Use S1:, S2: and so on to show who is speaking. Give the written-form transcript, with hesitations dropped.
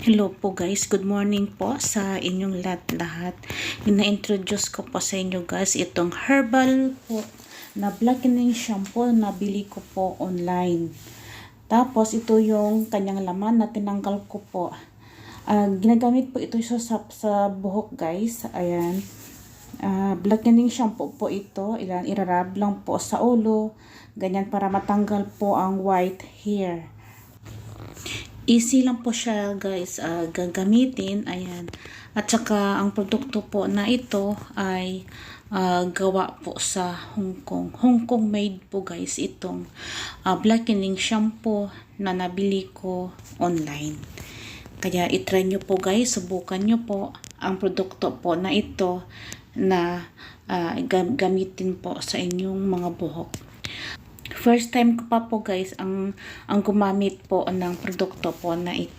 S1: Hello po guys, good morning po sa inyong lahat-lahat. Ina-introduce ko po sa inyo guys itong herbal po na blackening shampoo na bili ko po online. Tapos ito yung kanyang laman na tinanggal ko po. Ginagamit po ito sa buhok guys. Ayan. Blackening shampoo po ito. Irarab lang po sa ulo. Ganyan para matanggal po ang white hair. Easy lang po siya guys gagamitin. Ayan. At saka ang produkto po na ito ay gawa po sa Hong Kong. Hong Kong made po guys itong blackening shampoo na nabili ko online. Kaya itry nyo po guys, subukan nyo po ang produkto po na ito na gamitin po sa inyong mga buhok. First time ko pa po guys ang gumamit po ng produkto po na ito.